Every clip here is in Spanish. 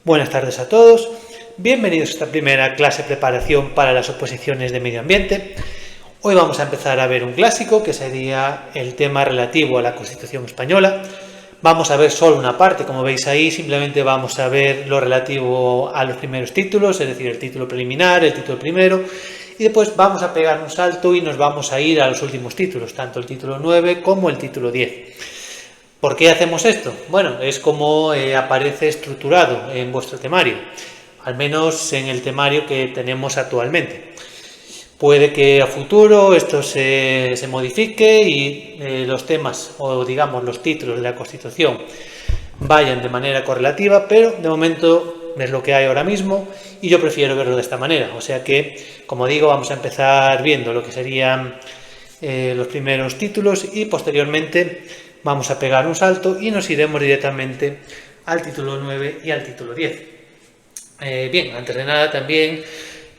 Buenas tardes a todos, bienvenidos a esta primera clase de preparación para las oposiciones de medio ambiente. Hoy vamos a empezar a ver un clásico que sería el tema relativo a la Constitución española. Vamos a ver solo una parte, como veis ahí, simplemente vamos a ver lo relativo a los primeros títulos, es decir, el título preliminar, el título primero, y después vamos a pegar un salto y nos vamos a ir a los últimos títulos, tanto el título 9 como el título 10. ¿Por qué hacemos esto? Bueno, es como aparece estructurado en vuestro temario, al menos en el temario que tenemos actualmente. Puede que a futuro esto se modifique y los temas, o digamos los títulos de la Constitución, vayan de manera correlativa, pero de momento es lo que hay ahora mismo y yo prefiero verlo de esta manera. O sea que, como digo, vamos a empezar viendo lo que serían los primeros títulos y posteriormente vamos a pegar un salto y nos iremos directamente al título 9 y al título 10. Bien, antes de nada también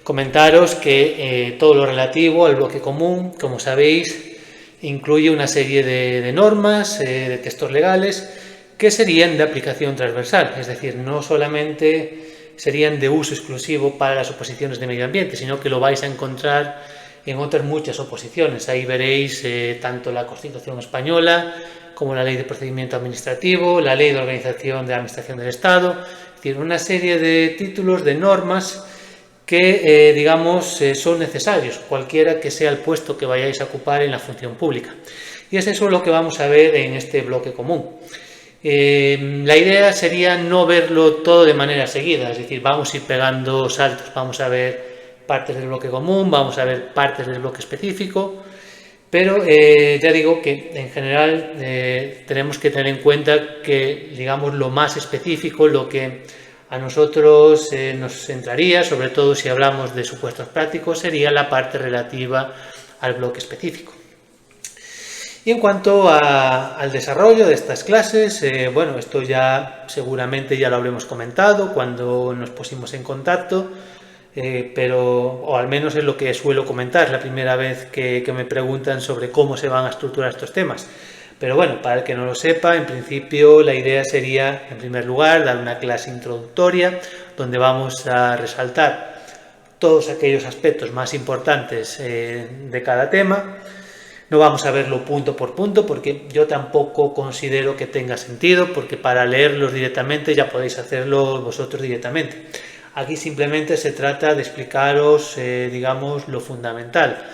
comentaros que todo lo relativo al bloque común, como sabéis, incluye una serie de normas, de textos legales que serían de aplicación transversal, es decir, no solamente serían de uso exclusivo para las oposiciones de medio ambiente, sino que lo vais a encontrar en otras muchas oposiciones. Ahí veréis tanto la Constitución española como la Ley de Procedimiento Administrativo, la Ley de Organización de la Administración del Estado, es decir, una serie de títulos, de normas que, digamos, son necesarios, cualquiera que sea el puesto que vayáis a ocupar en la función pública. Y es eso lo que vamos a ver en este bloque común. La idea sería no verlo todo de manera seguida, es decir, vamos a ir pegando saltos, vamos a ver partes del bloque común, vamos a ver partes del bloque específico, pero ya digo que en general tenemos que tener en cuenta que, digamos, lo más específico, lo que a nosotros nos entraría, sobre todo si hablamos de supuestos prácticos, sería la parte relativa al bloque específico. Y en cuanto al desarrollo de estas clases, bueno, esto ya seguramente ya lo habremos comentado cuando nos pusimos en contacto, o al menos es lo que suelo comentar, es la primera vez que me preguntan sobre cómo se van a estructurar estos temas. Pero bueno, para el que no lo sepa, en principio la idea sería, en primer lugar, dar una clase introductoria donde vamos a resaltar todos aquellos aspectos más importantes de cada tema. No vamos a verlo punto por punto porque yo tampoco considero que tenga sentido, porque para leerlos directamente ya podéis hacerlo vosotros directamente. Aquí simplemente se trata de explicaros, digamos, lo fundamental,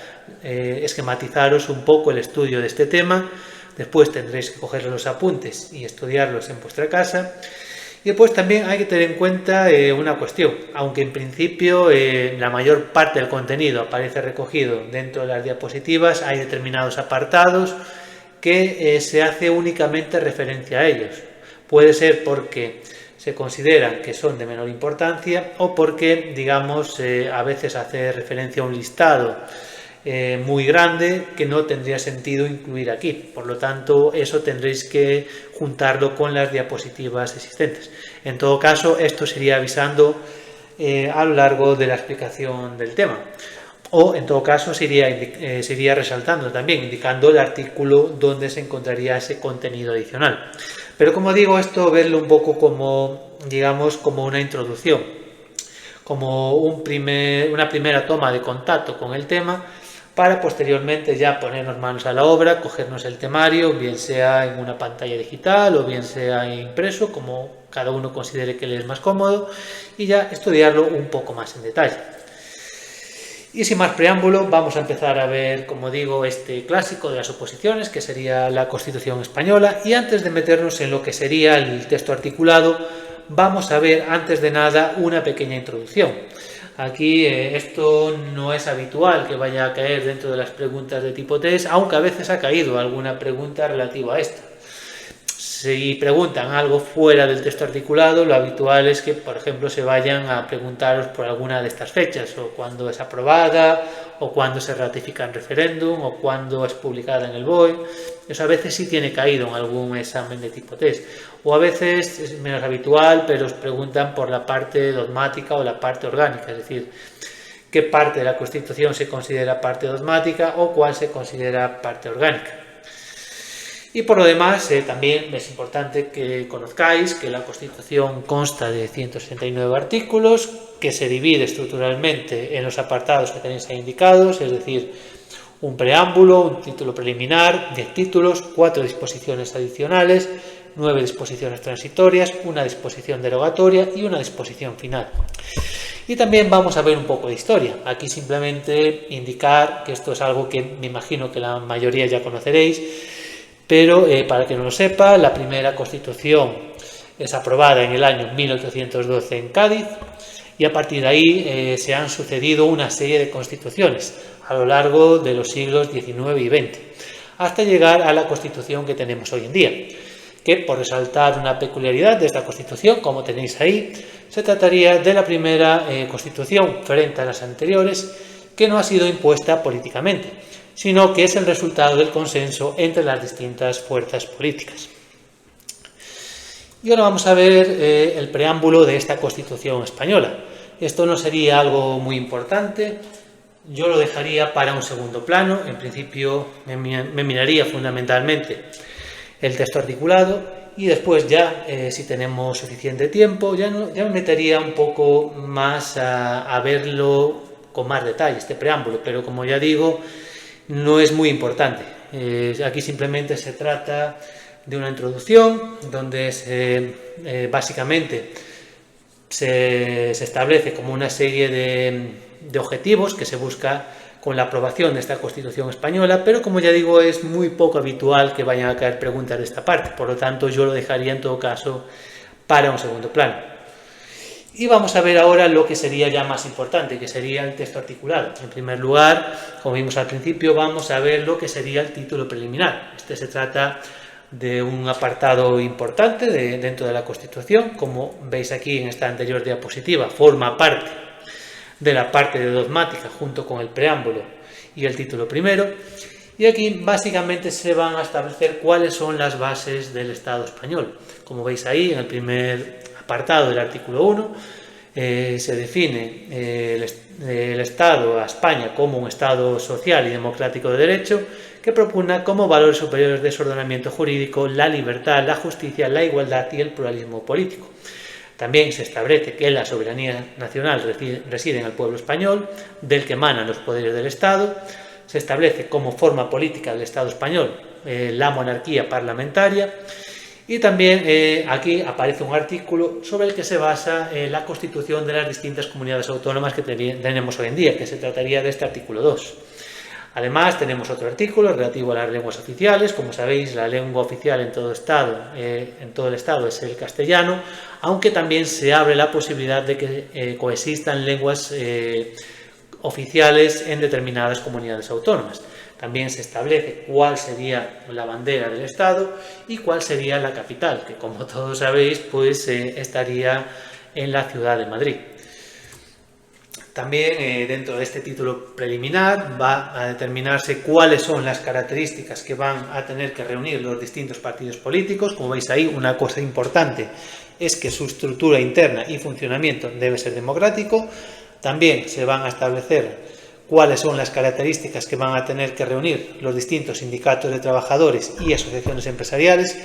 esquematizaros un poco el estudio de este tema. Después tendréis que coger los apuntes y estudiarlos en vuestra casa. Y después también hay que tener en cuenta una cuestión, aunque en principio la mayor parte del contenido aparece recogido dentro de las diapositivas, hay determinados apartados que se hace únicamente referencia a ellos. Puede ser porque se consideran que son de menor importancia o porque, digamos, a veces hace referencia a un listado muy grande que no tendría sentido incluir aquí. Por lo tanto, eso tendréis que juntarlo con las diapositivas existentes. En todo caso, esto sería avisando a lo largo de la explicación del tema. O, en todo caso, sería resaltando también, indicando el artículo donde se encontraría ese contenido adicional. Pero como digo, esto verlo un poco como, digamos, como una introducción, como una primera toma de contacto con el tema, para posteriormente ya ponernos manos a la obra, cogernos el temario, bien sea en una pantalla digital o bien sea impreso, como cada uno considere que le es más cómodo, y ya estudiarlo un poco más en detalle. Y sin más preámbulo, vamos a empezar a ver, como digo, este clásico de las oposiciones, que sería la Constitución española, y antes de meternos en lo que sería el texto articulado, vamos a ver, antes de nada, una pequeña introducción. Aquí esto no es habitual que vaya a caer dentro de las preguntas de tipo test, aunque a veces ha caído alguna pregunta relativa a esto. Si preguntan algo fuera del texto articulado, lo habitual es que, por ejemplo, se vayan a preguntaros por alguna de estas fechas, o cuándo es aprobada, o cuándo se ratifica en referéndum, o cuándo es publicada en el BOE. Eso a veces sí tiene caído en algún examen de tipo test. O a veces es menos habitual, pero os preguntan por la parte dogmática o la parte orgánica, es decir, qué parte de la Constitución se considera parte dogmática o cuál se considera parte orgánica. Y por lo demás, también es importante que conozcáis que la Constitución consta de 169 artículos, que se divide estructuralmente en los apartados que tenéis ahí indicados, es decir, un preámbulo, un título preliminar, 10 títulos, 4 disposiciones adicionales, 9 disposiciones transitorias, una disposición derogatoria y una disposición final. Y también vamos a ver un poco de historia. Aquí simplemente indicar que esto es algo que me imagino que la mayoría ya conoceréis, pero para que no lo sepa, la primera Constitución es aprobada en el año 1812 en Cádiz y a partir de ahí se han sucedido una serie de constituciones a lo largo de los siglos XIX y XX, hasta llegar a la Constitución que tenemos hoy en día, que por resaltar una peculiaridad de esta Constitución, como tenéis ahí, se trataría de la primera Constitución frente a las anteriores que no ha sido impuesta políticamente, sino que es el resultado del consenso entre las distintas fuerzas políticas. Y ahora vamos a ver el preámbulo de esta Constitución española. Esto no sería algo muy importante, yo lo dejaría para un segundo plano. En principio me miraría fundamentalmente el texto articulado y después ya, si tenemos suficiente tiempo, ya me metería un poco más a verlo con más detalle, este preámbulo, pero como ya digo, no es muy importante. Aquí simplemente se trata de una introducción donde básicamente se establece como una serie de objetivos que se busca con la aprobación de esta Constitución española, pero como ya digo, es muy poco habitual que vayan a caer preguntas de esta parte, por lo tanto yo lo dejaría en todo caso para un segundo plano. Y vamos a ver ahora lo que sería ya más importante, que sería el texto articulado. En primer lugar, como vimos al principio, vamos a ver lo que sería el título preliminar. Este se trata de un apartado importante dentro de la Constitución. Como veis aquí en esta anterior diapositiva, forma parte de la parte de dogmática junto con el preámbulo y el título primero. Y aquí básicamente se van a establecer cuáles son las bases del Estado español. Como veis ahí en el primer apartado del artículo 1 se define el Estado a España como un Estado social y democrático de derecho que propugna como valores superiores de su ordenamiento jurídico la libertad, la justicia, la igualdad y el pluralismo político. También se establece que la soberanía nacional reside en el pueblo español, del que emanan los poderes del Estado. Se establece como forma política del Estado español la monarquía parlamentaria. Y también aquí aparece un artículo sobre el que se basa la constitución de las distintas comunidades autónomas que tenemos hoy en día, que se trataría de este artículo 2. Además, tenemos otro artículo relativo a las lenguas oficiales. Como sabéis, la lengua oficial en todo el Estado es el castellano, aunque también se abre la posibilidad de que coexistan lenguas oficiales en determinadas comunidades autónomas. También se establece cuál sería la bandera del Estado y cuál sería la capital, que como todos sabéis, pues estaría en la ciudad de Madrid. También dentro de este título preliminar va a determinarse cuáles son las características que van a tener que reunir los distintos partidos políticos. Como veis ahí, una cosa importante es que su estructura interna y funcionamiento debe ser democrático. También se van a establecer cuáles son las características que van a tener que reunir los distintos sindicatos de trabajadores y asociaciones empresariales,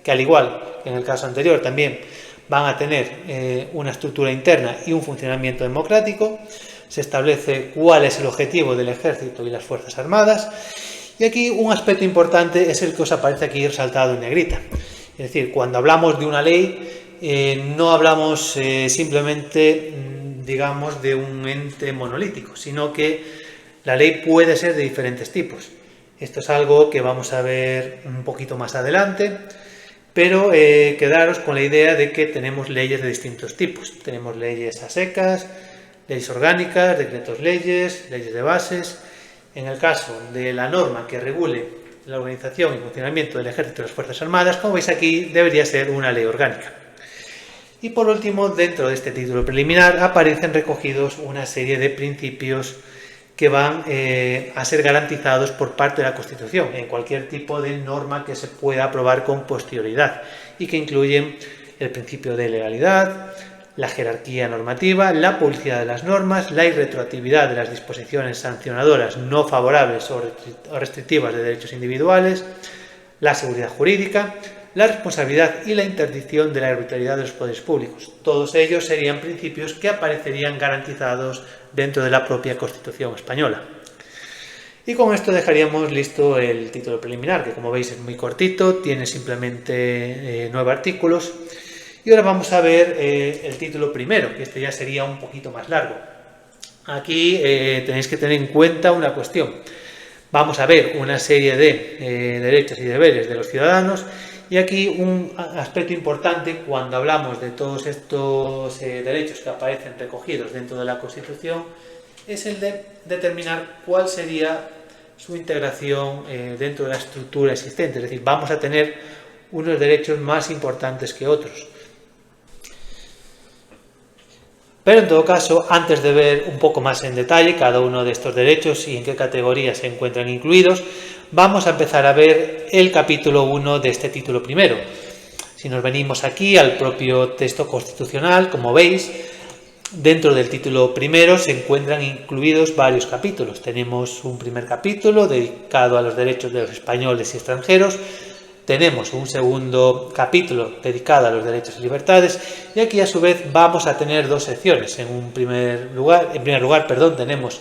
que al igual que en el caso anterior también van a tener una estructura interna y un funcionamiento democrático. Se establece cuál es el objetivo del Ejército y las Fuerzas Armadas. Y aquí un aspecto importante es el que os aparece aquí resaltado en negrita. Es decir, cuando hablamos de una ley, no hablamos simplemente, digamos, de un ente monolítico, sino que la ley puede ser de diferentes tipos. Esto es algo que vamos a ver un poquito más adelante, pero quedaros con la idea de que tenemos leyes de distintos tipos. Tenemos leyes a secas, leyes orgánicas, decretos leyes, leyes de bases. En el caso de la norma que regule la organización y funcionamiento del Ejército y las Fuerzas Armadas, como veis aquí, debería ser una ley orgánica. Y por último, dentro de este título preliminar aparecen recogidos una serie de principios que van a ser garantizados por parte de la Constitución en cualquier tipo de norma que se pueda aprobar con posterioridad y que incluyen el principio de legalidad, la jerarquía normativa, la publicidad de las normas, la irretroactividad de las disposiciones sancionadoras no favorables o restrictivas de derechos individuales, la seguridad jurídica, la responsabilidad y la interdicción de la arbitrariedad de los poderes públicos. Todos ellos serían principios que aparecerían garantizados dentro de la propia Constitución española. Y con esto dejaríamos listo el título preliminar, que como veis es muy cortito, tiene simplemente 9 artículos. Y ahora vamos a ver el título primero, que este ya sería un poquito más largo. Aquí tenéis que tener en cuenta una cuestión. Vamos a ver una serie de derechos y deberes de los ciudadanos, y aquí un aspecto importante cuando hablamos de todos estos derechos que aparecen recogidos dentro de la Constitución es el de determinar cuál sería su integración dentro de la estructura existente. Es decir, vamos a tener unos derechos más importantes que otros. Pero en todo caso, antes de ver un poco más en detalle cada uno de estos derechos y en qué categorías se encuentran incluidos, vamos a empezar a ver el capítulo 1 de este título primero. Si nos venimos aquí al propio texto constitucional, como veis, dentro del título primero se encuentran incluidos varios capítulos. Tenemos un primer capítulo dedicado a los derechos de los españoles y extranjeros. Tenemos un segundo capítulo dedicado a los derechos y libertades, y aquí a su vez vamos a tener dos secciones. En primer lugar, tenemos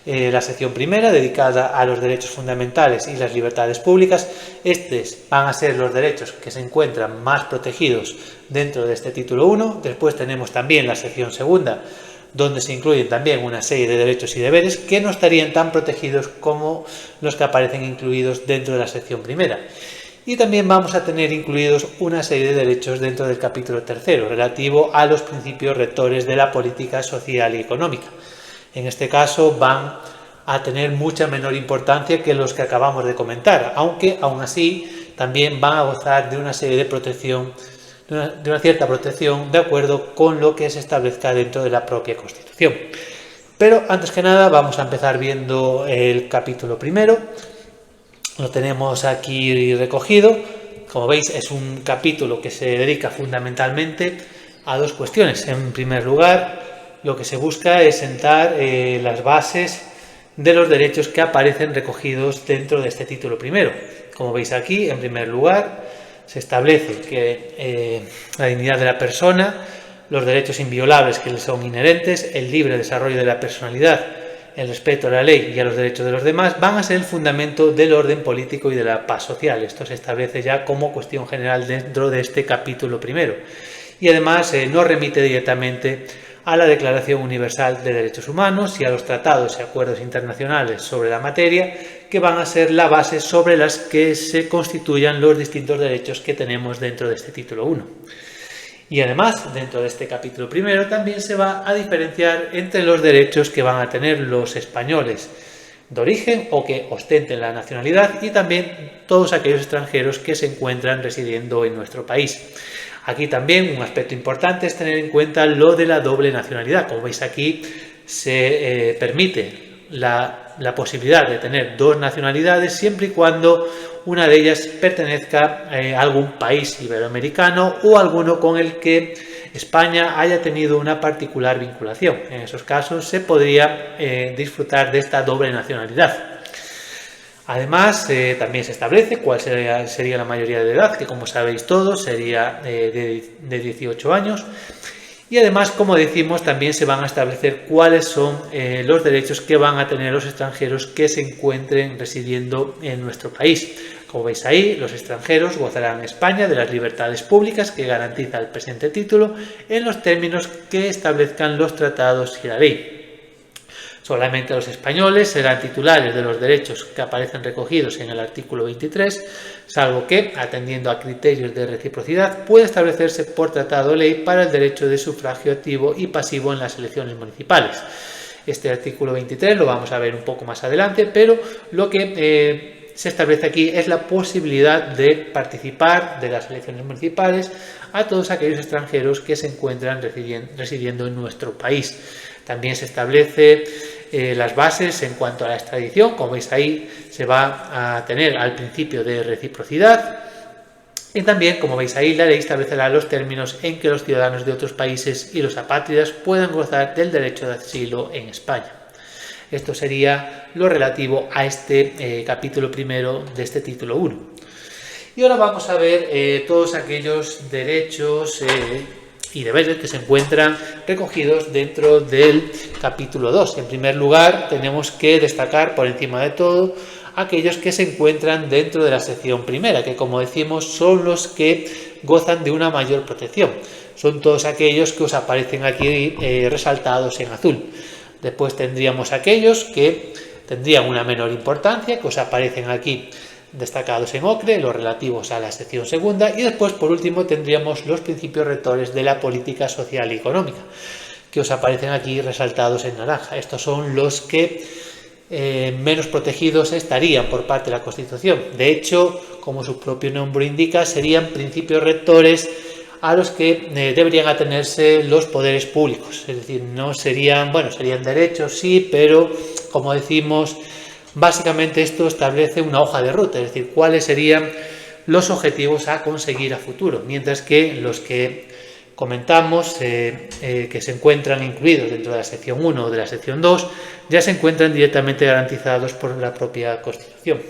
la sección primera dedicada a los derechos fundamentales y las libertades públicas. Estos van a ser los derechos que se encuentran más protegidos dentro de este título 1. Después tenemos también la sección segunda, donde se incluyen también una serie de derechos y deberes que no estarían tan protegidos como los que aparecen incluidos dentro de la sección primera. Y también vamos a tener incluidos una serie de derechos dentro del capítulo tercero, relativo a los principios rectores de la política social y económica. En este caso van a tener mucha menor importancia que los que acabamos de comentar, aunque aún así también van a gozar de una serie de protección, de una cierta protección de acuerdo con lo que se establezca dentro de la propia Constitución. Pero antes que nada vamos a empezar viendo el capítulo primero. Lo tenemos aquí recogido. Como veis, es un capítulo que se dedica fundamentalmente a dos cuestiones. En primer lugar, lo que se busca es sentar las bases de los derechos que aparecen recogidos dentro de este título primero. Como veis aquí, en primer lugar, se establece que la dignidad de la persona, los derechos inviolables que le son inherentes, el libre desarrollo de la personalidad, el respeto a la ley y a los derechos de los demás van a ser el fundamento del orden político y de la paz social. Esto se establece ya como cuestión general dentro de este capítulo primero. Y además no remite directamente a la Declaración Universal de Derechos Humanos y a los tratados y acuerdos internacionales sobre la materia, que van a ser la base sobre las que se constituyan los distintos derechos que tenemos dentro de este título 1. Y además, dentro de este capítulo primero también se va a diferenciar entre los derechos que van a tener los españoles de origen o que ostenten la nacionalidad y también todos aquellos extranjeros que se encuentran residiendo en nuestro país. Aquí también un aspecto importante es tener en cuenta lo de la doble nacionalidad. Como veis aquí se permite la posibilidad de tener dos nacionalidades siempre y cuando una de ellas pertenezca a algún país iberoamericano o alguno con el que España haya tenido una particular vinculación. En esos casos se podría disfrutar de esta doble nacionalidad. Además, también se establece cuál sería la mayoría de edad, que como sabéis todos sería de 18 años. Y además, como decimos, también se van a establecer cuáles son los derechos que van a tener los extranjeros que se encuentren residiendo en nuestro país. Como veis ahí, los extranjeros gozarán en España de las libertades públicas que garantiza el presente título en los términos que establezcan los tratados y la ley. Solamente los españoles serán titulares de los derechos que aparecen recogidos en el artículo 23, salvo que, atendiendo a criterios de reciprocidad, puede establecerse por tratado o ley para el derecho de sufragio activo y pasivo en las elecciones municipales. Este artículo 23 lo vamos a ver un poco más adelante, pero lo que se establece aquí es la posibilidad de participar de las elecciones municipales a todos aquellos extranjeros que se encuentran residiendo en nuestro país. También se establece las bases en cuanto a la extradición. Como veis ahí, se va a tener al principio de reciprocidad. Y también, como veis ahí, la ley establecerá los términos en que los ciudadanos de otros países y los apátridas puedan gozar del derecho de asilo en España. Esto sería lo relativo a este capítulo primero de este título 1. Y ahora vamos a ver todos aquellos derechos y deberes que se encuentran recogidos dentro del capítulo 2. En primer lugar, tenemos que destacar por encima de todo aquellos que se encuentran dentro de la sección primera, que como decimos son los que gozan de una mayor protección. Son todos aquellos que os aparecen aquí resaltados en azul. Después tendríamos aquellos que tendrían una menor importancia, que os aparecen aquí destacados en ocre, los relativos a la sección segunda, y después por último tendríamos los principios rectores de la política social y económica, que os aparecen aquí resaltados en naranja. Estos son los que menos protegidos estarían por parte de la Constitución. De hecho, como su propio nombre indica, serían principios rectores a los que deberían atenerse los poderes públicos. Es decir, no serían, bueno, serían derechos, sí, pero como decimos, básicamente esto establece una hoja de ruta, es decir, cuáles serían los objetivos a conseguir a futuro, mientras que los que comentamos que se encuentran incluidos dentro de la sección 1 o de la sección 2 ya se encuentran directamente garantizados por la propia Constitución.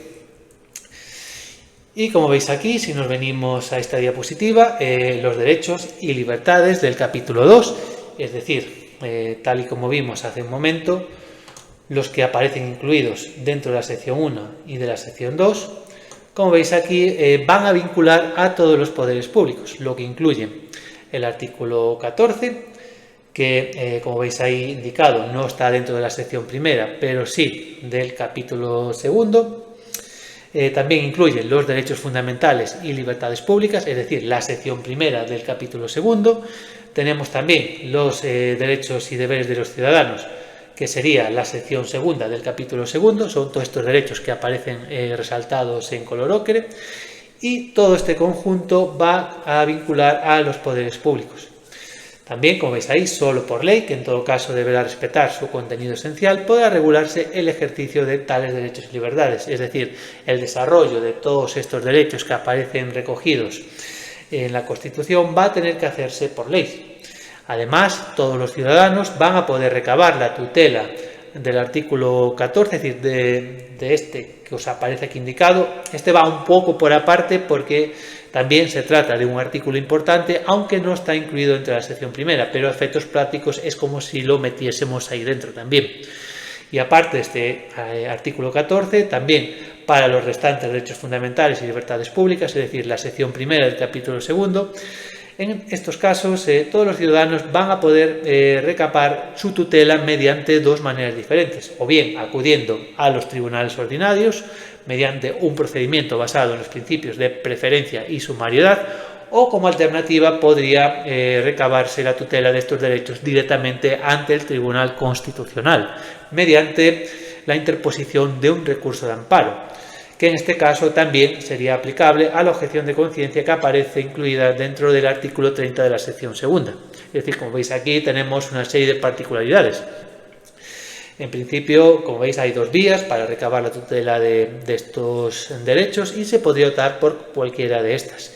Y como veis aquí, si nos venimos a esta diapositiva, los derechos y libertades del capítulo 2, es decir, tal y como vimos hace un momento, los que aparecen incluidos dentro de la sección 1 y de la sección 2, como veis aquí, van a vincular a todos los poderes públicos, lo que incluye el artículo 14, que como veis ahí indicado no está dentro de la sección primera, pero sí del capítulo segundo. También incluye los derechos fundamentales y libertades públicas, es decir, la sección primera del capítulo segundo. Tenemos también los derechos y deberes de los ciudadanos, que sería la sección segunda del capítulo segundo. Son todos estos derechos que aparecen resaltados en color ocre. Y todo este conjunto va a vincular a los poderes públicos. También, como veis ahí, solo por ley, que en todo caso deberá respetar su contenido esencial, podrá regularse el ejercicio de tales derechos y libertades, es decir, el desarrollo de todos estos derechos que aparecen recogidos en la Constitución va a tener que hacerse por ley. Además, todos los ciudadanos van a poder recabar la tutela del artículo 14, es decir, de este que os aparece aquí indicado. Este va un poco por aparte porque también se trata de un artículo importante, aunque no está incluido dentro de la sección primera, pero a efectos prácticos es como si lo metiésemos ahí dentro también. Y aparte de este artículo 14, también para los restantes derechos fundamentales y libertades públicas, es decir, la sección primera del capítulo segundo, en estos casos todos los ciudadanos van a poder recabar su tutela mediante dos maneras diferentes, o bien acudiendo a los tribunales ordinarios mediante un procedimiento basado en los principios de preferencia y sumariedad, o como alternativa podría recabarse la tutela de estos derechos directamente ante el Tribunal Constitucional mediante la interposición de un recurso de amparo, que en este caso también sería aplicable a la objeción de conciencia que aparece incluida dentro del artículo 30 de la sección segunda. Es decir, como veis aquí tenemos una serie de particularidades. En principio, como veis, hay dos vías para recabar la tutela de estos derechos y se podría optar por cualquiera de estas.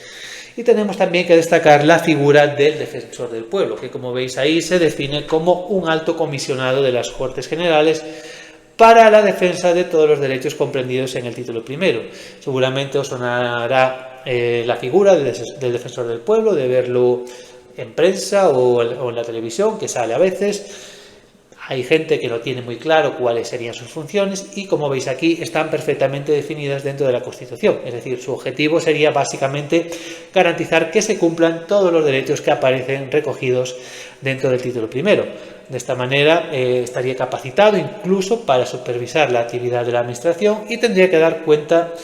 Y tenemos también que destacar la figura del defensor del pueblo, que como veis ahí se define como un alto comisionado de las Cortes Generales para la defensa de todos los derechos comprendidos en el título primero. Seguramente os sonará la figura del defensor del pueblo, de verlo en prensa o en la televisión, que sale a veces. Hay gente que no tiene muy claro cuáles serían sus funciones y, como veis aquí, están perfectamente definidas dentro de la Constitución. Es decir, su objetivo sería básicamente garantizar que se cumplan todos los derechos que aparecen recogidos dentro del título primero. De esta manera estaría capacitado incluso para supervisar la actividad de la Administración y tendría que dar cuenta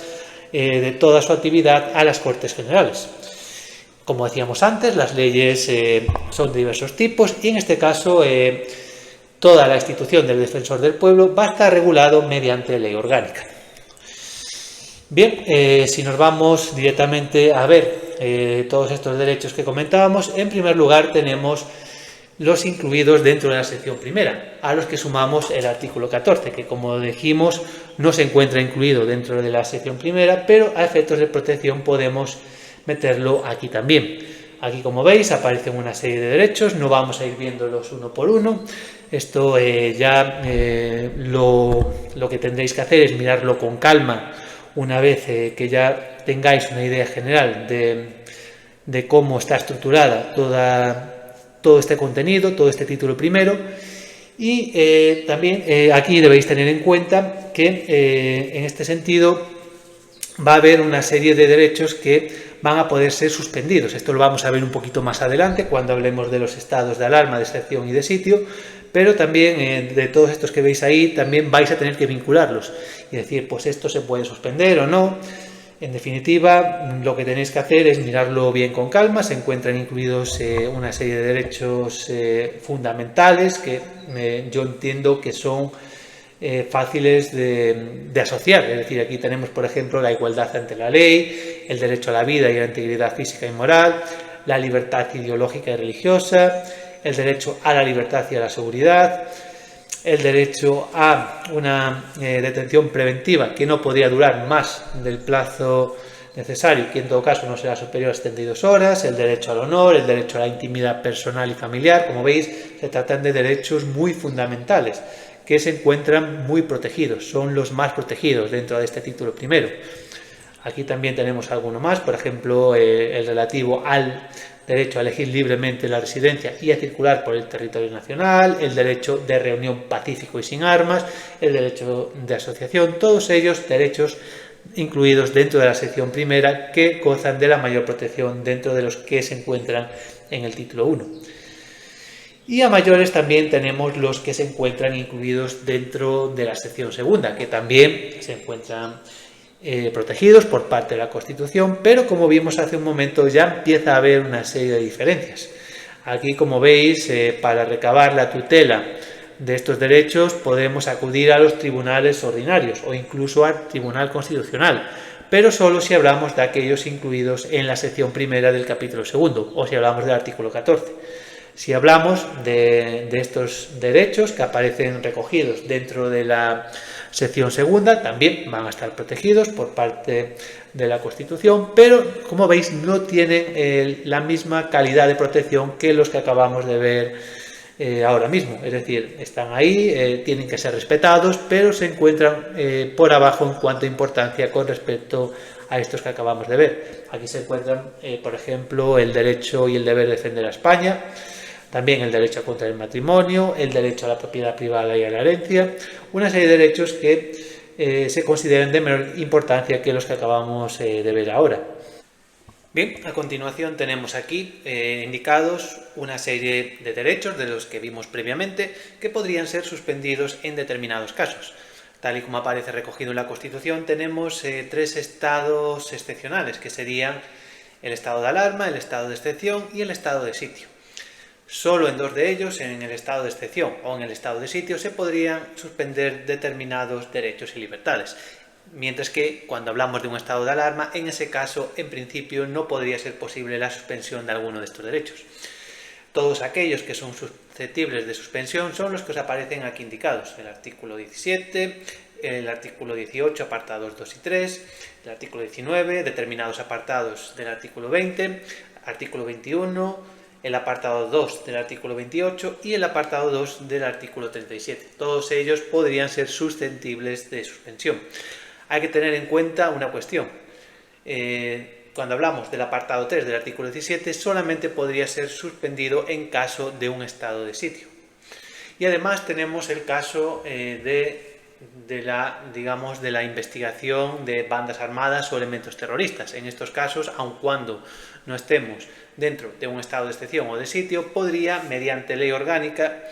de toda su actividad a las Cortes Generales. Como decíamos antes, las leyes son de diversos tipos y en este caso toda la institución del defensor del pueblo va a estar regulado mediante ley orgánica. Bien, si nos vamos directamente a ver todos estos derechos que comentábamos, en primer lugar tenemos los incluidos dentro de la sección primera, a los que sumamos el artículo 14, que como dijimos no se encuentra incluido dentro de la sección primera, pero a efectos de protección podemos meterlo aquí también. Aquí, como veis, aparecen una serie de derechos, no vamos a ir viéndolos uno por uno. Esto lo que tendréis que hacer es mirarlo con calma una vez que ya tengáis una idea general de cómo está estructurada todo este contenido, todo este título primero. Y también aquí debéis tener en cuenta que en este sentido va a haber una serie de derechos que van a poder ser suspendidos. Esto lo vamos a ver un poquito más adelante cuando hablemos de los estados de alarma, de excepción y de sitio, pero también de todos estos que veis ahí también vais a tener que vincularlos y decir, pues esto se puede suspender o no. En definitiva, lo que tenéis que hacer es mirarlo bien con calma. Se encuentran incluidos una serie de derechos fundamentales que yo entiendo que son fáciles de asociar. Es decir, aquí tenemos, por ejemplo, la igualdad ante la ley, el derecho a la vida y a la integridad física y moral, la libertad ideológica y religiosa, el derecho a la libertad y a la seguridad, el derecho a una detención preventiva que no podría durar más del plazo necesario, que en todo caso no será superior a 72 horas, el derecho al honor, el derecho a la intimidad personal y familiar. Como veis, se tratan de derechos muy fundamentales que se encuentran muy protegidos, son los más protegidos dentro de este título primero. Aquí también tenemos alguno más, por ejemplo, el relativo al derecho a elegir libremente la residencia y a circular por el territorio nacional, el derecho de reunión pacífico y sin armas, el derecho de asociación, todos ellos derechos incluidos dentro de la sección primera que gozan de la mayor protección dentro de los que se encuentran en el título 1. Y a mayores también tenemos los que se encuentran incluidos dentro de la sección segunda, que también se encuentran protegidos por parte de la Constitución, pero como vimos hace un momento ya empieza a haber una serie de diferencias. Aquí, como veis, para recabar la tutela de estos derechos podemos acudir a los tribunales ordinarios o incluso al Tribunal Constitucional, pero solo si hablamos de aquellos incluidos en la sección primera del capítulo segundo o si hablamos del artículo 14. Si hablamos de estos derechos que aparecen recogidos dentro de la sección segunda, también van a estar protegidos por parte de la Constitución, pero como veis no tienen la misma calidad de protección que los que acabamos de ver ahora mismo. Es decir, están ahí, tienen que ser respetados, pero se encuentran por abajo en cuanto a importancia con respecto a estos que acabamos de ver. Aquí se encuentran, por ejemplo, el derecho y el deber de defender a España, también el derecho a contraer matrimonio, el derecho a la propiedad privada y a la herencia, una serie de derechos que se consideran de menor importancia que los que acabamos de ver ahora. Bien, a continuación tenemos aquí indicados una serie de derechos de los que vimos previamente que podrían ser suspendidos en determinados casos. Tal y como aparece recogido en la Constitución, tenemos tres estados excepcionales, que serían el estado de alarma, el estado de excepción y el estado de sitio. Solo en dos de ellos, en el estado de excepción o en el estado de sitio, se podrían suspender determinados derechos y libertades. Mientras que cuando hablamos de un estado de alarma, en ese caso, en principio, no podría ser posible la suspensión de alguno de estos derechos. Todos aquellos que son susceptibles de suspensión son los que os aparecen aquí indicados. El artículo 17, el artículo 18, apartados 2 y 3, el artículo 19, determinados apartados del artículo 20, artículo 21, el apartado 2 del artículo 28 y el apartado 2 del artículo 37. Todos ellos podrían ser susceptibles de suspensión. Hay que tener en cuenta una cuestión. Cuando hablamos del apartado 3 del artículo 17, solamente podría ser suspendido en caso de un estado de sitio. Y además tenemos el caso de la investigación de bandas armadas o elementos terroristas. En estos casos, aun cuando no estemos dentro de un estado de excepción o de sitio, podría, mediante ley orgánica,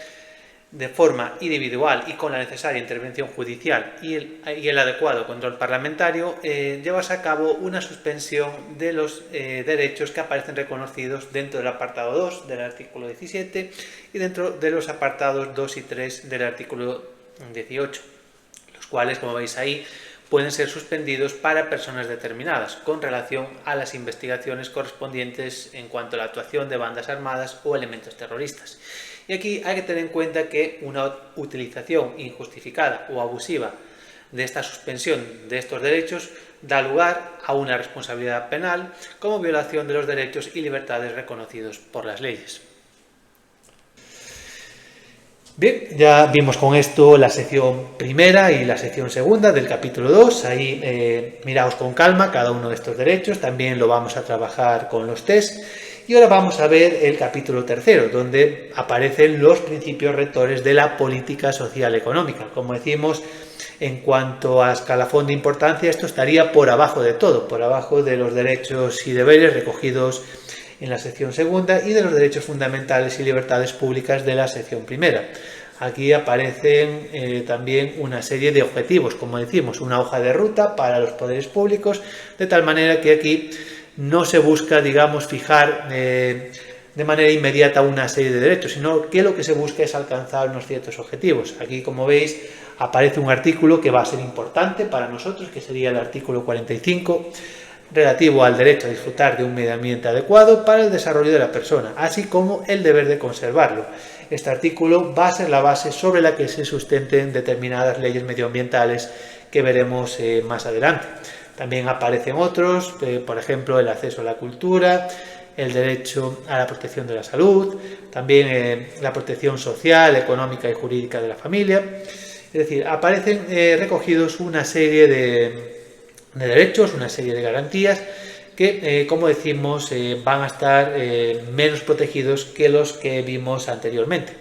de forma individual y con la necesaria intervención judicial y el adecuado control parlamentario, llevarse a cabo una suspensión de los derechos que aparecen reconocidos dentro del apartado 2 del artículo 17 y dentro de los apartados 2 y 3 del artículo 18, los cuales, como veis ahí, pueden ser suspendidos para personas determinadas con relación a las investigaciones correspondientes en cuanto a la actuación de bandas armadas o elementos terroristas. Y aquí hay que tener en cuenta que una utilización injustificada o abusiva de esta suspensión de estos derechos da lugar a una responsabilidad penal como violación de los derechos y libertades reconocidos por las leyes. Bien, ya vimos con esto la sección primera y la sección segunda del capítulo 2. Ahí miraos con calma cada uno de estos derechos. También lo vamos a trabajar con los test. Y ahora vamos a ver el capítulo tercero, donde aparecen los principios rectores de la política social económica. Como decimos, en cuanto a escalafón de importancia, esto estaría por abajo de todo, por abajo de los derechos y deberes recogidos en la sección segunda y de los derechos fundamentales y libertades públicas de la sección primera. Aquí aparecen también una serie de objetivos, como decimos, una hoja de ruta para los poderes públicos, de tal manera que aquí no se busca, digamos, fijar de manera inmediata una serie de derechos, sino que lo que se busca es alcanzar unos ciertos objetivos. Aquí, como veis, aparece un artículo que va a ser importante para nosotros, que sería el artículo 45, relativo al derecho a disfrutar de un medio ambiente adecuado para el desarrollo de la persona, así como el deber de conservarlo. Este artículo va a ser la base sobre la que se sustenten determinadas leyes medioambientales que veremos más adelante. También aparecen otros, por ejemplo, el acceso a la cultura, el derecho a la protección de la salud, también la protección social, económica y jurídica de la familia. Es decir, aparecen recogidos una serie de derechos, una serie de garantías que, como decimos, van a estar menos protegidos que los que vimos anteriormente.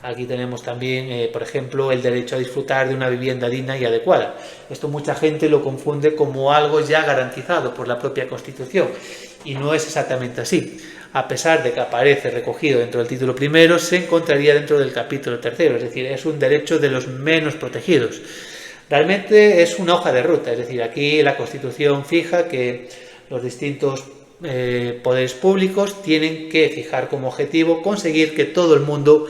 Aquí tenemos también, por ejemplo, el derecho a disfrutar de una vivienda digna y adecuada. Esto mucha gente lo confunde como algo ya garantizado por la propia Constitución y no es exactamente así. A pesar de que aparece recogido dentro del título primero, se encontraría dentro del capítulo tercero, es decir, es un derecho de los menos protegidos. Realmente es una hoja de ruta, es decir, aquí la Constitución fija que los distintos poderes públicos tienen que fijar como objetivo conseguir que todo el mundo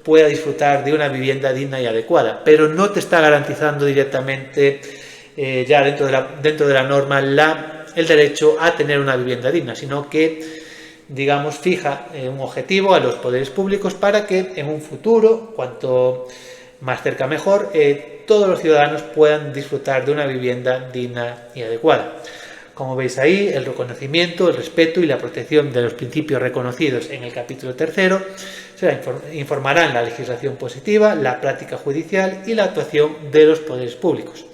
pueda disfrutar de una vivienda digna y adecuada, pero no te está garantizando directamente ya dentro de la norma el derecho a tener una vivienda digna, sino que, digamos, fija un objetivo a los poderes públicos para que en un futuro, cuanto más cerca mejor, todos los ciudadanos puedan disfrutar de una vivienda digna y adecuada. Como veis ahí, el reconocimiento, el respeto y la protección de los principios reconocidos en el capítulo tercero informarán la legislación positiva, la práctica judicial y la actuación de los poderes públicos.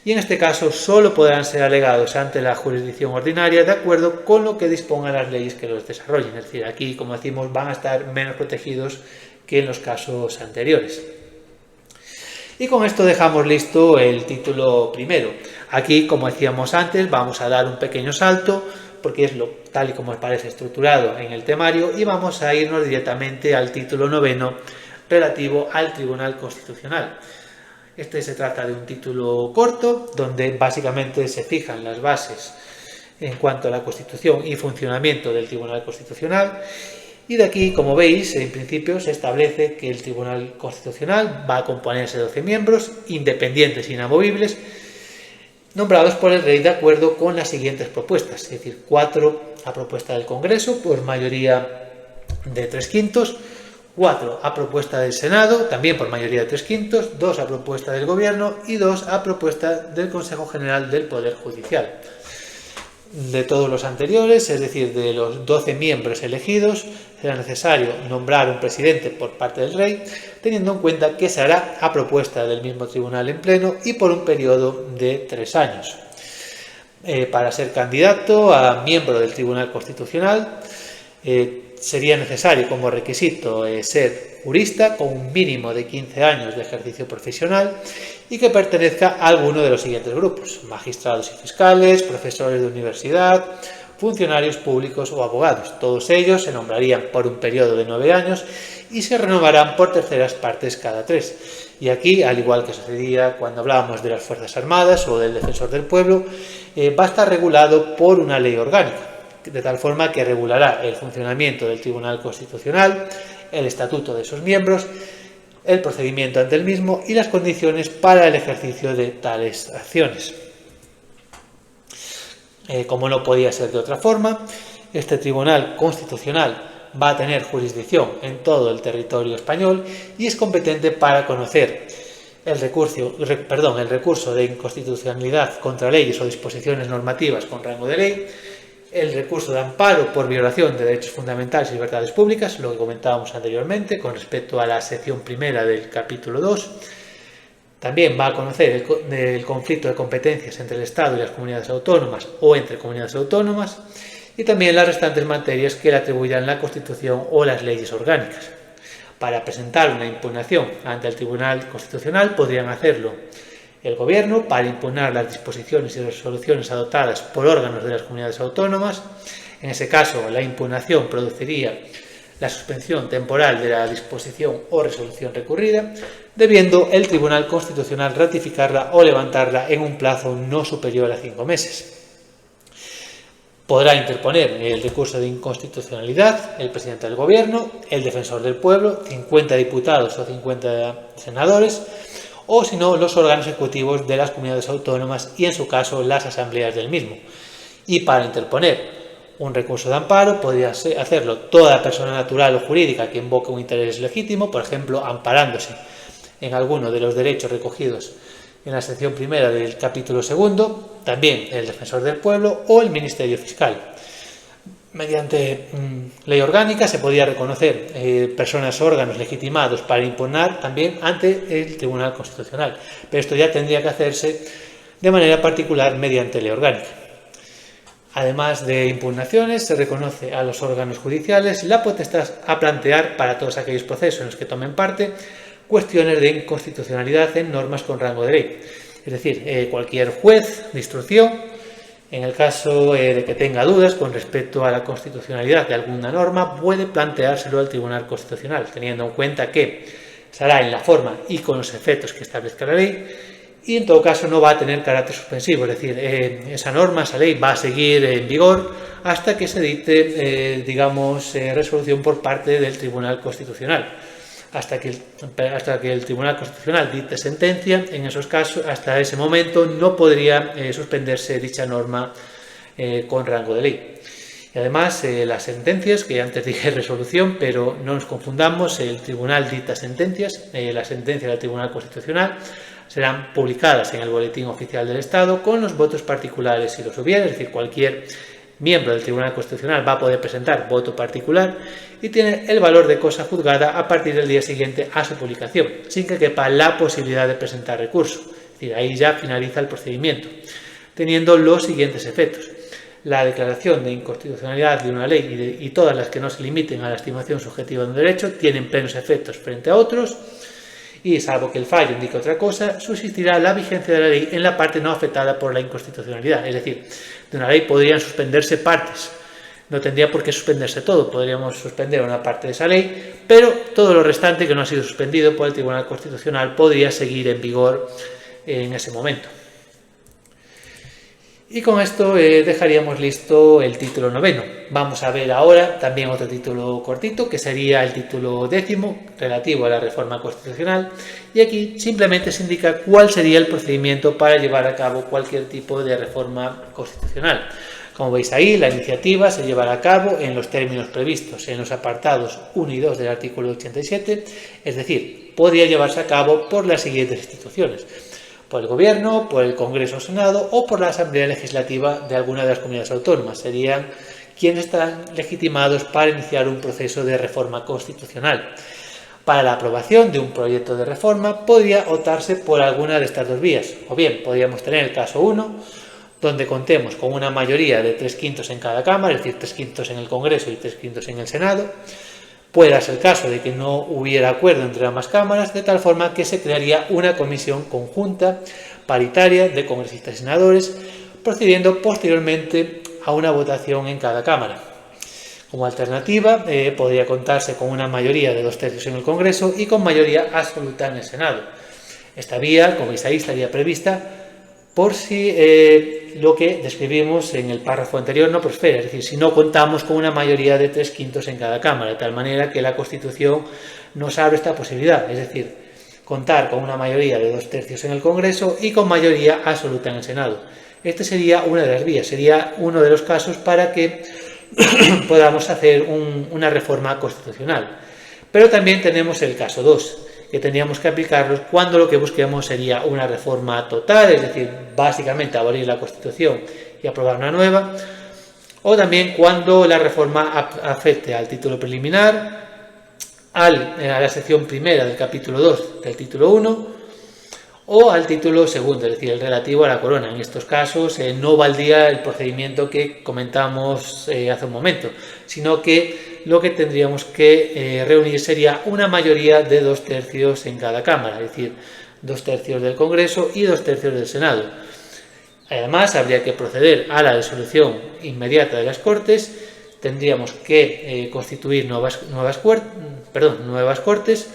Y en este caso solo podrán ser alegados ante la jurisdicción ordinaria de acuerdo con lo que dispongan las leyes que los desarrollen. Es decir, aquí, como decimos, van a estar menos protegidos que en los casos anteriores. Y con esto dejamos listo el título primero. Aquí, como decíamos antes, vamos a dar un pequeño salto porque es tal y como aparece estructurado en el temario y vamos a irnos directamente al título noveno relativo al Tribunal Constitucional. Este se trata de un título corto donde básicamente se fijan las bases en cuanto a la Constitución y funcionamiento del Tribunal Constitucional. Y de aquí, como veis, en principio se establece que el Tribunal Constitucional va a componerse de 12 miembros independientes e inamovibles, nombrados por el Rey de acuerdo con las siguientes propuestas, es decir, 4 a propuesta del Congreso por mayoría de 3/5, 4 a propuesta del Senado, también por mayoría de 3/5, 2 a propuesta del Gobierno y 2 a propuesta del Consejo General del Poder Judicial. De todos los anteriores, es decir, de los 12 miembros elegidos, será necesario nombrar un presidente por parte del Rey, teniendo en cuenta que se hará a propuesta del mismo tribunal en pleno y por un periodo de 3 años. Para ser candidato a miembro del Tribunal Constitucional, sería necesario como requisito ser jurista con un mínimo de 15 años de ejercicio profesional y que pertenezca a alguno de los siguientes grupos: magistrados y fiscales, profesores de universidad, funcionarios públicos o abogados. Todos ellos se nombrarían por un periodo de 9 años y se renovarán por terceras partes cada 3. Y aquí, al igual que sucedía cuando hablábamos de las Fuerzas Armadas o del Defensor del Pueblo, va a estar regulado por una ley orgánica, de tal forma que regulará el funcionamiento del Tribunal Constitucional, el estatuto de sus miembros, el procedimiento ante el mismo y las condiciones para el ejercicio de tales acciones. Como no podía ser de otra forma, este Tribunal Constitucional va a tener jurisdicción en todo el territorio español y es competente para conocer el recurso de inconstitucionalidad contra leyes o disposiciones normativas con rango de ley, el recurso de amparo por violación de derechos fundamentales y libertades públicas, lo que comentábamos anteriormente con respecto a la sección primera del capítulo 2. También va a conocer el conflicto de competencias entre el Estado y las comunidades autónomas o entre comunidades autónomas, y también las restantes materias que le atribuirán la Constitución o las leyes orgánicas. Para presentar una impugnación ante el Tribunal Constitucional podrían hacerlo el Gobierno para impugnar las disposiciones y resoluciones adoptadas por órganos de las comunidades autónomas. En ese caso, la impugnación produciría la suspensión temporal de la disposición o resolución recurrida, debiendo el Tribunal Constitucional ratificarla o levantarla en un plazo no superior a 5 meses. Podrá interponer el recurso de inconstitucionalidad el presidente del Gobierno, el defensor del pueblo, 50 diputados o 50 senadores, o si no, los órganos ejecutivos de las comunidades autónomas y, en su caso, las asambleas del mismo. Y para interponer un recurso de amparo podría hacerlo toda persona natural o jurídica que invoque un interés legítimo, por ejemplo, amparándose en alguno de los derechos recogidos en la sección primera del capítulo segundo, también el defensor del pueblo o el Ministerio Fiscal. Mediante ley orgánica se podía reconocer personas o órganos legitimados para impugnar también ante el Tribunal Constitucional, pero esto ya tendría que hacerse de manera particular mediante ley orgánica. Además de impugnaciones, se reconoce a los órganos judiciales la potestad a plantear para todos aquellos procesos en los que tomen parte cuestiones de inconstitucionalidad en normas con rango de ley. Es decir, cualquier juez de instrucción, en el caso de que tenga dudas con respecto a la constitucionalidad de alguna norma, puede planteárselo al Tribunal Constitucional, teniendo en cuenta que será en la forma y con los efectos que establezca la ley, y en todo caso no va a tener carácter suspensivo, es decir, esa norma, esa ley va a seguir en vigor hasta que se dicte, resolución por parte del Tribunal Constitucional. Hasta que el Tribunal Constitucional dicte sentencia, en esos casos, hasta ese momento no podría suspenderse dicha norma con rango de ley. Y además, las sentencias, que antes dije resolución, pero no nos confundamos, el Tribunal dicta sentencias, las sentencias del Tribunal Constitucional serán publicadas en el Boletín Oficial del Estado con los votos particulares si los hubiera, es decir, cualquier miembro del Tribunal Constitucional va a poder presentar voto particular y tiene el valor de cosa juzgada a partir del día siguiente a su publicación, sin que quepa la posibilidad de presentar recurso. Es decir, ahí ya finaliza el procedimiento, teniendo los siguientes efectos. La declaración de inconstitucionalidad de una ley y todas las que no se limiten a la estimación subjetiva de un derecho tienen plenos efectos frente a otros, y salvo que el fallo indique otra cosa, subsistirá la vigencia de la ley en la parte no afectada por la inconstitucionalidad. Es decir, de una ley podrían suspenderse partes, no tendría por qué suspenderse todo, podríamos suspender una parte de esa ley, pero todo lo restante que no ha sido suspendido por el Tribunal Constitucional podría seguir en vigor en ese momento. Y con esto dejaríamos listo el título 9. Vamos a ver ahora también otro título cortito, que sería el título 10, relativo a la reforma constitucional. Y aquí simplemente se indica cuál sería el procedimiento para llevar a cabo cualquier tipo de reforma constitucional. Como veis ahí, la iniciativa se llevará a cabo en los términos previstos en los apartados 1 y 2 del artículo 87, es decir, podría llevarse a cabo por las siguientes instituciones: por el Gobierno, por el Congreso o Senado o por la Asamblea Legislativa de alguna de las comunidades autónomas. Serían quienes están legitimados para iniciar un proceso de reforma constitucional. Para la aprobación de un proyecto de reforma podría optarse por alguna de estas dos vías, o bien podríamos tener el caso 1, donde contemos con una mayoría de 3/5 en cada Cámara, es decir, 3/5 en el Congreso y 3/5 en el Senado. Puede darse el caso de que no hubiera acuerdo entre ambas cámaras, de tal forma que se crearía una comisión conjunta, paritaria, de congresistas y senadores, procediendo posteriormente a una votación en cada cámara. Como alternativa, podría contarse con una mayoría de 2/3 en el Congreso y con mayoría absoluta en el Senado. Esta vía, como veis ahí, estaría prevista por si lo que describimos en el párrafo anterior no prospera, es decir, si no contamos con una mayoría de 3/5 en cada Cámara, de tal manera que la Constitución nos abre esta posibilidad, es decir, contar con una mayoría de 2/3 en el Congreso y con mayoría absoluta en el Senado. Esta sería una de las vías, sería uno de los casos para que podamos hacer una reforma constitucional. Pero también tenemos el caso 2, que tendríamos que aplicarlos cuando lo que busquemos sería una reforma total, es decir, básicamente abolir la Constitución y aprobar una nueva, o también cuando la reforma afecte al título preliminar, a la sección primera del capítulo 2 del título 1 o al título segundo, es decir, el relativo a la corona. En estos casos no valdría el procedimiento que comentamos hace un momento, sino que lo que tendríamos que reunir sería una mayoría de 2/3 en cada cámara, es decir, 2/3 del Congreso y 2/3 del Senado. Además, habría que proceder a la disolución inmediata de las Cortes, tendríamos que constituir nuevas Cortes,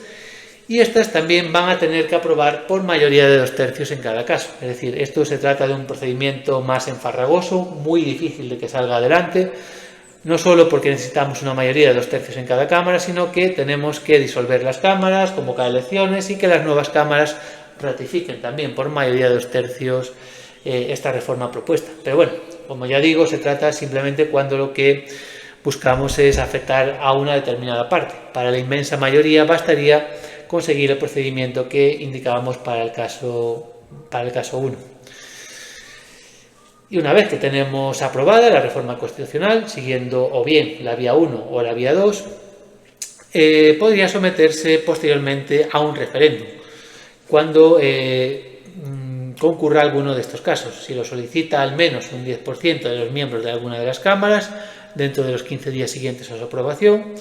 y estas también van a tener que aprobar por mayoría de 2/3 en cada caso. Es decir, esto se trata de un procedimiento más enfarragoso, muy difícil de que salga adelante, no solo porque necesitamos una mayoría de 2/3 en cada cámara, sino que tenemos que disolver las cámaras, convocar elecciones y que las nuevas cámaras ratifiquen también por mayoría de 2/3 esta reforma propuesta. Pero bueno, como ya digo, se trata simplemente cuando lo que buscamos es afectar a una determinada parte. Para la inmensa mayoría bastaría conseguir el procedimiento que indicábamos para el caso 1. Y una vez que tenemos aprobada la reforma constitucional, siguiendo o bien la vía 1 o la vía 2, podría someterse posteriormente a un referéndum, cuando concurra alguno de estos casos. Si lo solicita al menos un 10% de los miembros de alguna de las cámaras, dentro de los 15 días siguientes a su aprobación,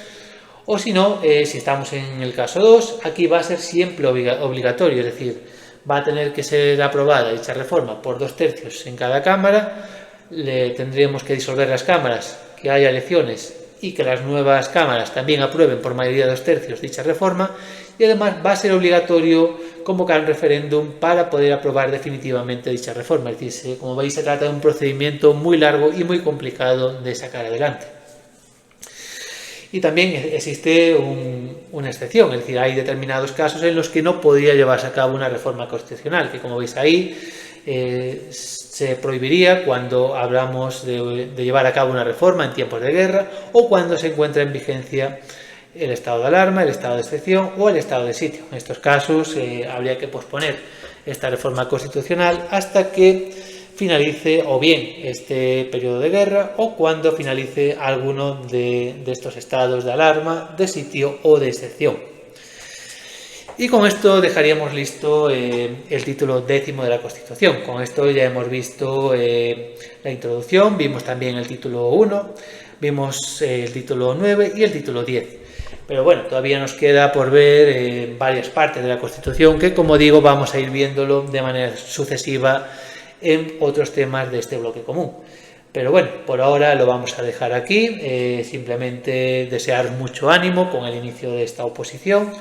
o si no, si estamos en el caso 2, aquí va a ser siempre obligatorio, es decir, va a tener que ser aprobada dicha reforma por 2/3 en cada cámara, tendríamos que disolver las cámaras, que haya elecciones y que las nuevas cámaras también aprueben por mayoría de 2/3 dicha reforma, y además va a ser obligatorio convocar un referéndum para poder aprobar definitivamente dicha reforma. Es decir, como veis, se trata de un procedimiento muy largo y muy complicado de sacar adelante. Y también existe una excepción, es decir, hay determinados casos en los que no podría llevarse a cabo una reforma constitucional, que como veis ahí se prohibiría cuando hablamos de llevar a cabo una reforma en tiempos de guerra o cuando se encuentra en vigencia el estado de alarma, el estado de excepción o el estado de sitio. En estos casos habría que posponer esta reforma constitucional hasta que finalice o bien este periodo de guerra o cuando finalice alguno de estos estados de alarma, de sitio o de excepción. Y con esto dejaríamos listo el título 10º de la Constitución. Con esto ya hemos visto la introducción, vimos también el título 1, vimos el título 9 y el título 10. Pero bueno, todavía nos queda por ver varias partes de la Constitución que, como digo, vamos a ir viéndolo de manera sucesiva en otros temas de este bloque común. Pero bueno, por ahora lo vamos a dejar aquí. Simplemente desear mucho ánimo con el inicio de esta oposición,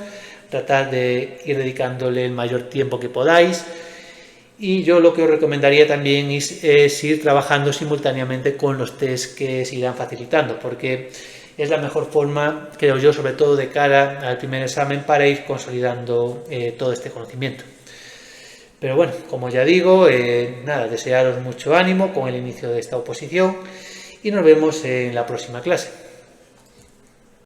tratar de ir dedicándole el mayor tiempo que podáis, y yo lo que os recomendaría también es ir trabajando simultáneamente con los test que se irán facilitando, porque es la mejor forma, creo yo, sobre todo de cara al primer examen, para ir consolidando todo este conocimiento. Pero bueno, como ya digo, desearos mucho ánimo con el inicio de esta oposición y nos vemos en la próxima clase.